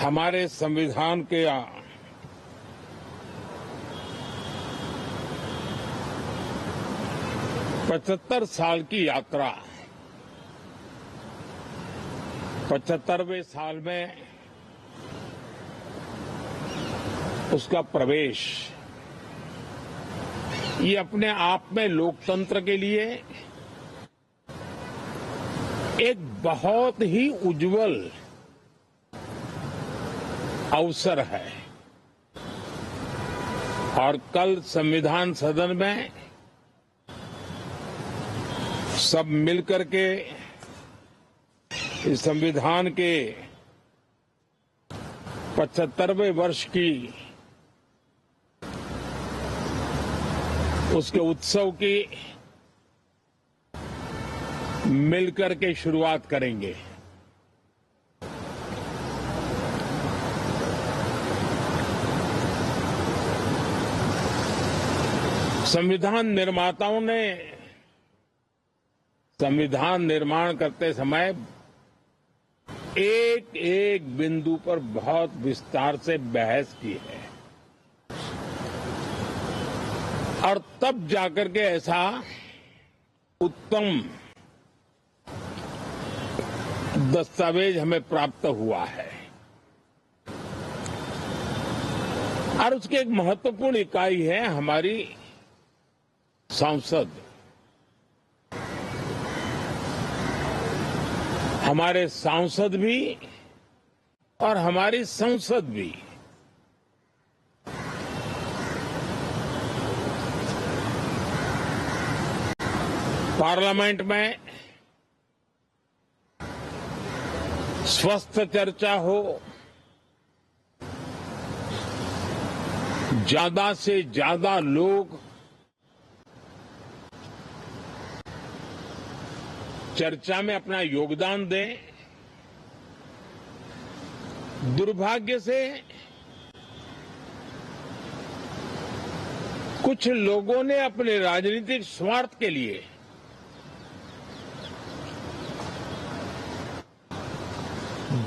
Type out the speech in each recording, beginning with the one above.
हमारे संविधान के 75 साल की यात्रा 75वें साल में उसका प्रवेश ये अपने आप में लोकतंत्र के लिए एक बहुत ही उज्जवल अवसर है और कल संविधान सदन में सब मिलकर के इस संविधान के 75वें वर्ष की उसके उत्सव की मिलकर के शुरुआत करेंगे। संविधान निर्माताओं ने संविधान निर्माण करते समय एक एक बिंदु पर बहुत विस्तार से बहस की है और तब जाकर के ऐसा उत्तम दस्तावेज हमें प्राप्त हुआ है और उसकी एक महत्वपूर्ण इकाई है हमारी संसद। हमारे सांसद भी और हमारी संसद भी पार्लियामेंट में स्वस्थ चर्चा हो, ज्यादा से ज्यादा लोग चर्चा में अपना योगदान दें। दुर्भाग्य से कुछ लोगों ने अपने राजनीतिक स्वार्थ के लिए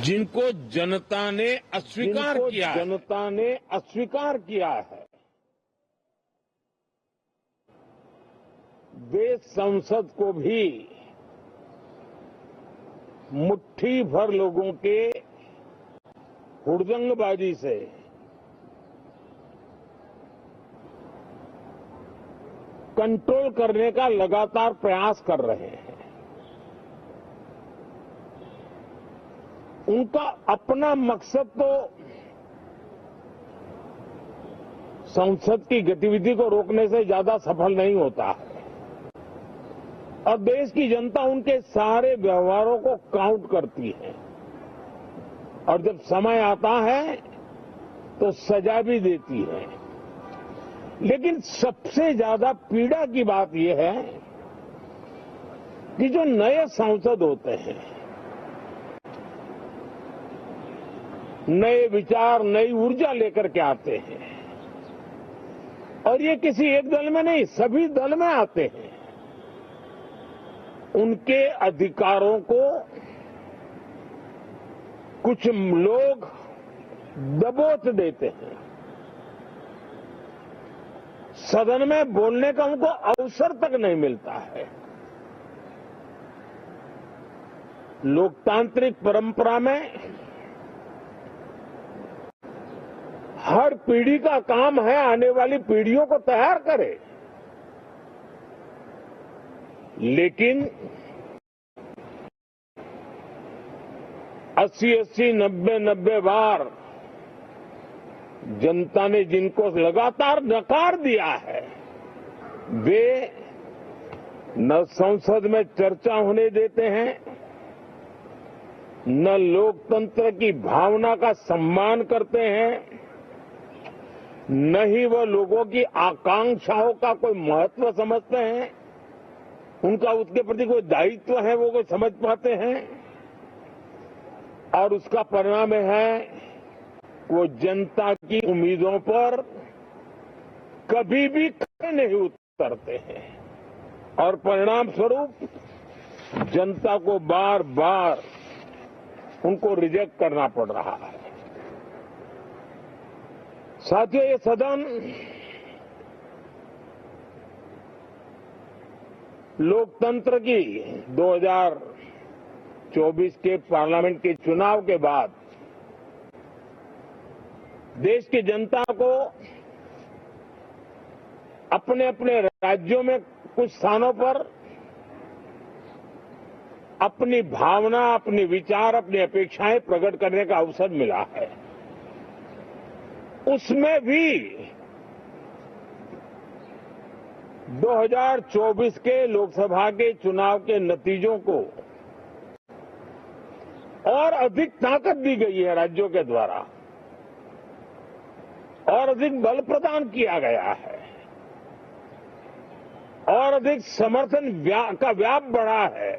जिनको जनता ने अस्वीकार किया है वे संसद को भी मुट्ठी भर लोगों के हुड़दंगबाजी से कंट्रोल करने का लगातार प्रयास कर रहे हैं। उनका अपना मकसद तो संसद की गतिविधि को रोकने से ज्यादा सफल नहीं होता है और देश की जनता उनके सारे व्यवहारों को काउंट करती है और जब समय आता है तो सजा भी देती है। लेकिन सबसे ज्यादा पीड़ा की बात यह है कि जो नए सांसद होते हैं, नए विचार नई ऊर्जा लेकर के आते हैं और ये किसी एक दल में नहीं सभी दल में आते हैं, उनके अधिकारों को कुछ लोग दबोच देते हैं। सदन में बोलने का उनको अवसर तक नहीं मिलता है। लोकतांत्रिक परंपरा में हर पीढ़ी का काम है आने वाली पीढ़ियों को तैयार करे, लेकिन 80-80, 90-90 बार जनता ने जिनको लगातार नकार दिया है वे न संसद में चर्चा होने देते हैं, न लोकतंत्र की भावना का सम्मान करते हैं, न ही वो लोगों की आकांक्षाओं का कोई महत्व समझते हैं, उनका उसके प्रति कोई दायित्व है वो कोई समझ पाते हैं और उसका परिणाम है वो जनता की उम्मीदों पर कभी भी खरे नहीं उतरते हैं और परिणाम स्वरूप जनता को बार बार उनको रिजेक्ट करना पड़ रहा है। साथियों, ये सदन लोकतंत्र की 2024 के पार्लियामेंट के चुनाव के बाद देश की जनता को अपने अपने राज्यों में कुछ स्थानों पर अपनी भावना, अपने विचार, अपनी अपेक्षाएं प्रकट करने का अवसर मिला है। उसमें भी 2024 के लोकसभा के चुनाव के नतीजों को और अधिक ताकत दी गई है राज्यों के द्वारा, और अधिक बल प्रदान किया गया है, और अधिक समर्थन का व्याप बढ़ा है।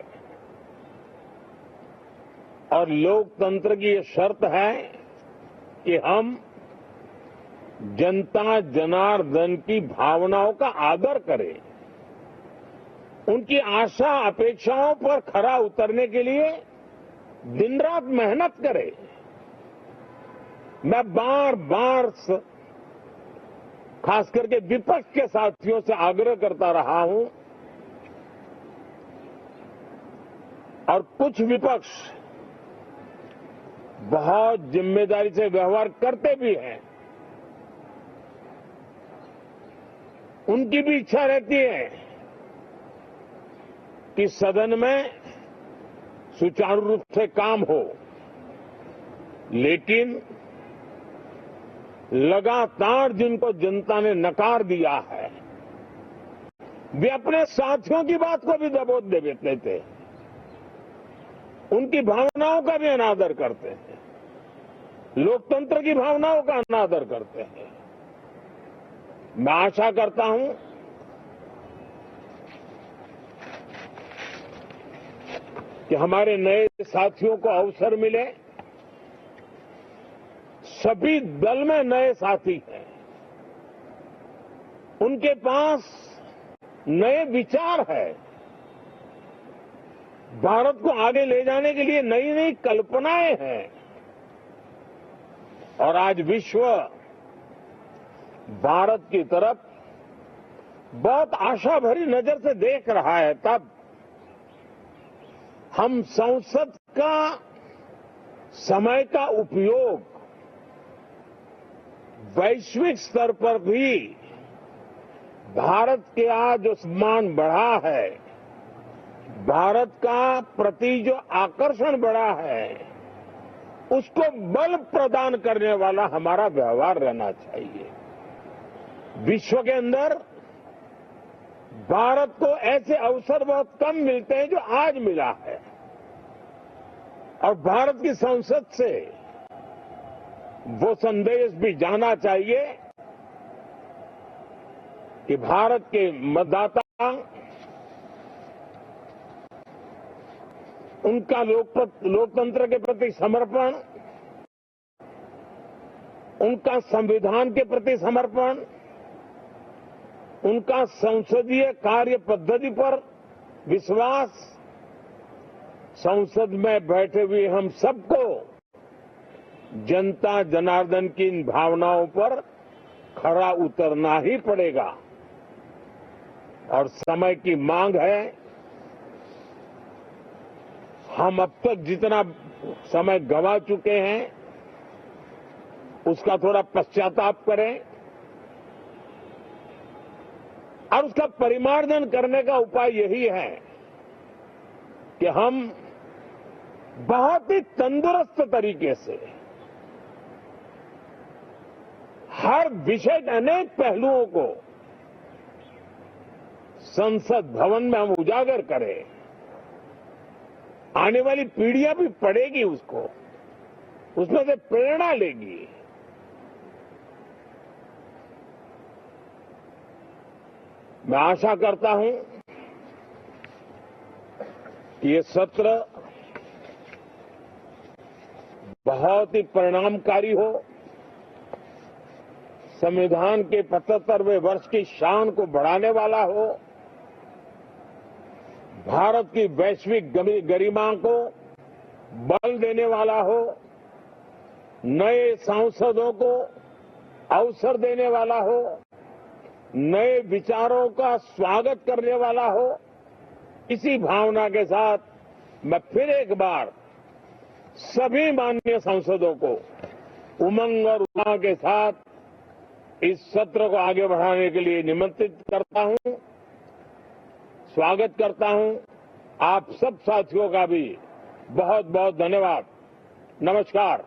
और लोकतंत्र की ये शर्त है कि हम जनता जनार्दन की भावनाओं का आदर करें, उनकी आशा अपेक्षाओं पर खरा उतरने के लिए दिन रात मेहनत करें। मैं बार बार खास करके विपक्ष के साथियों से आग्रह करता रहा हूं, और कुछ विपक्ष बहुत जिम्मेदारी से व्यवहार करते भी हैं। उनकी भी इच्छा रहती है कि सदन में सुचारू रूप से काम हो, लेकिन लगातार जिनको जनता ने नकार दिया है, वे अपने साथियों की बात को भी दबोच देते थे, उनकी भावनाओं का भी अनादर करते हैं, लोकतंत्र की भावनाओं का अनादर करते हैं। मैं आशा करता हूं कि हमारे नए साथियों को अवसर मिले। सभी दल में नए साथी हैं, उनके पास नए विचार है, भारत को आगे ले जाने के लिए नई नई कल्पनाएं हैं। और आज विश्व भारत की तरफ बहुत आशा भरी नजर से देख रहा है। तब हम संसद का समय का उपयोग वैश्विक स्तर पर भी भारत के आज जो सम्मान बढ़ा है, भारत का प्रति जो आकर्षण बढ़ा है, उसको बल प्रदान करने वाला हमारा व्यवहार रहना चाहिए। विश्व के अंदर भारत को ऐसे अवसर बहुत कम मिलते हैं जो आज मिला है, और भारत की संसद से वो संदेश भी जाना चाहिए कि भारत के मतदाता उनका लोकतंत्र के प्रति समर्पण, उनका संविधान के प्रति समर्पण, उनका संसदीय कार्य पद्धति पर विश्वास, संसद में बैठे हुए हम सबको जनता जनार्दन की इन भावनाओं पर खरा उतरना ही पड़ेगा। और समय की मांग है, हम अब तक जितना समय गंवा चुके हैं उसका थोड़ा पश्चाताप करें, और उसका परिमार्जन करने का उपाय यही है कि हम बहुत ही तंदुरुस्त तरीके से हर विषय के अनेक पहलुओं को संसद भवन में हम उजागर करें। आने वाली पीढ़ियां भी पढ़ेगी उसको, उसमें से प्रेरणा लेगी। मैं आशा करता हूं कि ये सत्र बहुत ही परिणामकारी हो, संविधान के 75वें वर्ष की शान को बढ़ाने वाला हो, भारत की वैश्विक गरिमा को बल देने वाला हो, नए सांसदों को अवसर देने वाला हो, नए विचारों का स्वागत करने वाला हो, इसी भावना के साथ मैं फिर एक बार सभी माननीय सांसदों को उमंग और उत्साह के साथ इस सत्र को आगे बढ़ाने के लिए निमंत्रित करता हूं, स्वागत करता हूं। आप सब साथियों का भी बहुत बहुत धन्यवाद। नमस्कार।